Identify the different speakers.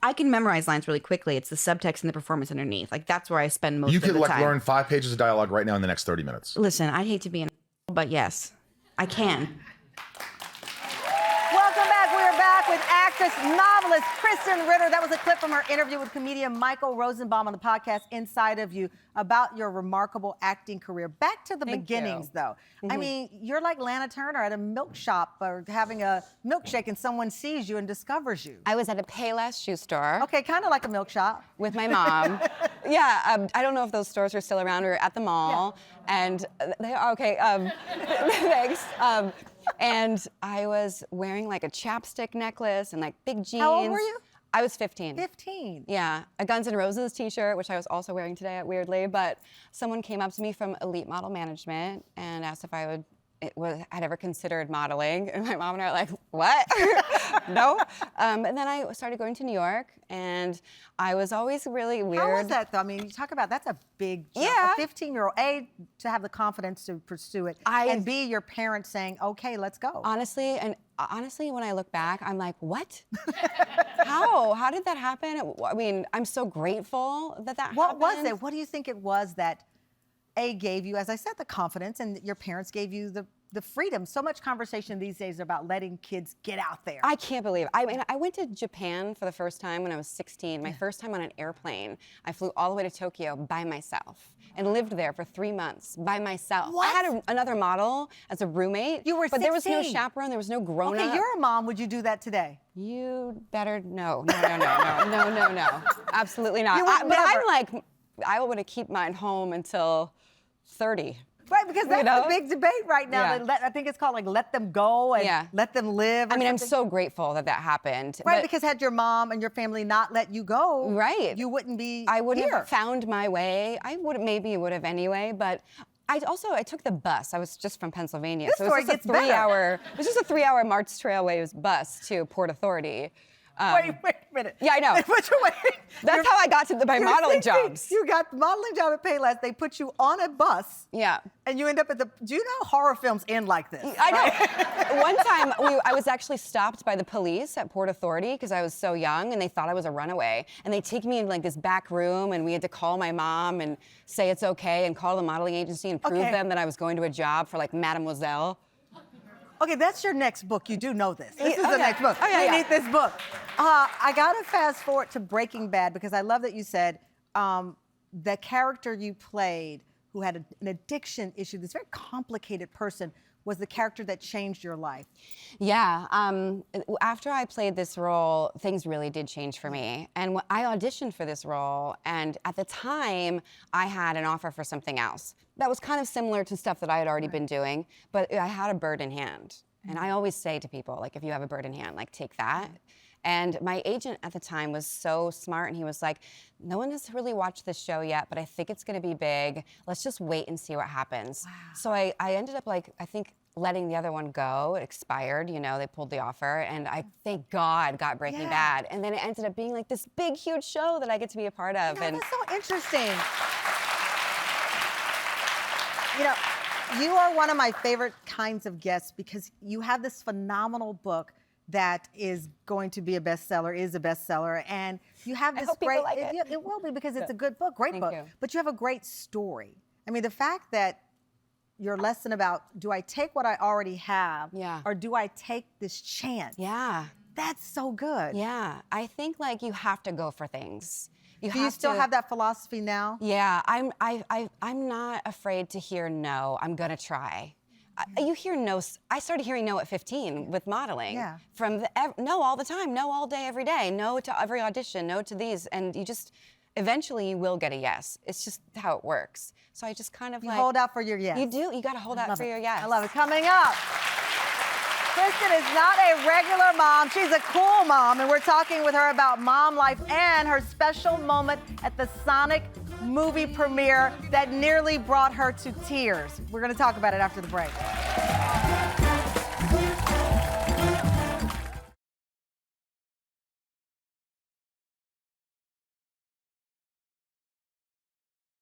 Speaker 1: I can memorize lines really quickly. It's the subtext and the performance underneath. Like, that's where I spend most of the time.
Speaker 2: You could learn 5 pages of dialogue right now in the next 30 minutes.
Speaker 1: Listen, I hate to be an but yes, I can.
Speaker 3: Welcome back. We are back with actress, novelist Krysten Ritter. That was a clip from her interview with comedian Michael Rosenbaum on the podcast Inside of You about your remarkable acting career. Back to the beginnings, though. I mean, you're like Lana Turner at a milk shop or having a milkshake and someone sees you and discovers you.
Speaker 4: I was at a Payless shoe store.
Speaker 3: Okay, kind of like a milk shop.
Speaker 4: With my mom. Yeah, I don't know if those stores are still around. We were at the mall, and they are, okay, thanks. And I was wearing like a chapstick necklace and like big jeans.
Speaker 3: How old were you?
Speaker 4: I was 15.
Speaker 3: 15.
Speaker 4: Yeah, a Guns N' Roses t-shirt, which I was also wearing today, weirdly, but someone came up to me from Elite Model Management and asked if I had ever considered modeling, and my mom and I were like, what? No. And then I started going to New York, and I was always really weird.
Speaker 3: How was that, though? I mean, you talk about, that's a big jump.
Speaker 4: Yeah.
Speaker 3: A 15-year-old, A, to have the confidence to pursue it, and B, your parents saying, okay, let's go.
Speaker 4: Honestly, when I look back, I'm like, what? How did that happen? I mean, I'm so grateful that happened.
Speaker 3: What was it? What do you think it was that A, gave you, as I said, the confidence, and your parents gave you the freedom? So much conversation these days about letting kids get out there.
Speaker 4: I can't believe it. I mean, I went to Japan for the first time when I was 16. My first time on an airplane. I flew all the way to Tokyo by myself and lived there for 3 months by myself.
Speaker 3: What?
Speaker 4: I had another model as a roommate.
Speaker 3: You were 16.
Speaker 4: But there was no chaperone. There was no grown-up.
Speaker 3: Okay, you're a mom. Would you do that today?
Speaker 4: You better no. Absolutely not.
Speaker 3: You would
Speaker 4: But
Speaker 3: never.
Speaker 4: I'm like, I want to keep mine home until 30.
Speaker 3: Right, because that's the big debate right now.
Speaker 4: Yeah.
Speaker 3: I think it's called like let them go and let them live.
Speaker 4: I mean, I'm so grateful that happened.
Speaker 3: Right, because had your mom and your family not let you go,
Speaker 4: right,
Speaker 3: you wouldn't be
Speaker 4: I wouldn't
Speaker 3: here.
Speaker 4: have found my way. I would have anyway, but I took the bus. I was just from Pennsylvania.
Speaker 3: This story gets better.
Speaker 4: It was just a 3-hour March Trailways bus to Port Authority.
Speaker 3: Wait a minute.
Speaker 4: Yeah, I know. That's how I got to my modeling jobs.
Speaker 3: You got the modeling job at Payless. They put you on a bus.
Speaker 4: Yeah.
Speaker 3: And you end up do you know horror films end like this?
Speaker 4: I know. One time, I was actually stopped by the police at Port Authority because I was so young, and they thought I was a runaway. And they take me in like this back room, and we had to call my mom and say it's okay, and call the modeling agency and prove them that I was going to a job for like Mademoiselle.
Speaker 3: Okay, that's your next book. You do know this. This is the next book.
Speaker 4: Okay,
Speaker 3: you need this book. I got to fast forward to Breaking Bad because I love that you said the character you played who had an addiction issue, this very complicated person, was the character that changed your life.
Speaker 4: Yeah, after I played this role, things really did change for me. And I auditioned for this role, and at the time, I had an offer for something else. That was kind of similar to stuff that I had already been doing, but I had a bird in hand. And I always say to people, like, if you have a bird in hand, like, take that. And my agent at the time was so smart, and he was like, no one has really watched this show yet, but I think it's gonna be big. Let's just wait and see what happens. Wow. So I ended up, like, I think letting the other one go. It expired, they pulled the offer, and I, thank God, got Breaking Bad. And then it ended up being like this big, huge show that I get to be a part of.
Speaker 3: And that's so interesting. You are one of my favorite kinds of guests because you have this phenomenal book that is going to be a bestseller, is a bestseller, and you have this great,
Speaker 4: like it.
Speaker 3: It will be because it's a good book, great book, but you have a great story. I mean, the fact that your lesson about, do I take what I already have, or do I take this chance?
Speaker 4: Yeah.
Speaker 3: That's so good.
Speaker 4: Yeah, I think like you have to go for things.
Speaker 3: Do you still have that philosophy now?
Speaker 4: Yeah, I'm not afraid to hear no. I'm gonna try. You hear no. I started hearing no at 15 with modeling.
Speaker 3: Yeah.
Speaker 4: From no all the time, no all day, every day, no to every audition, no to these, and you just eventually you will get a yes. It's just how it works. So I just kind of
Speaker 3: hold out for your yes.
Speaker 4: You do. You got to hold out for your yes.
Speaker 3: I love it. Coming up, Krysten is not a regular mom. She's a cool mom, and we're talking with her about mom life and her special moment at the Sonic movie premiere that nearly brought her to tears. We're going to talk about it after the break.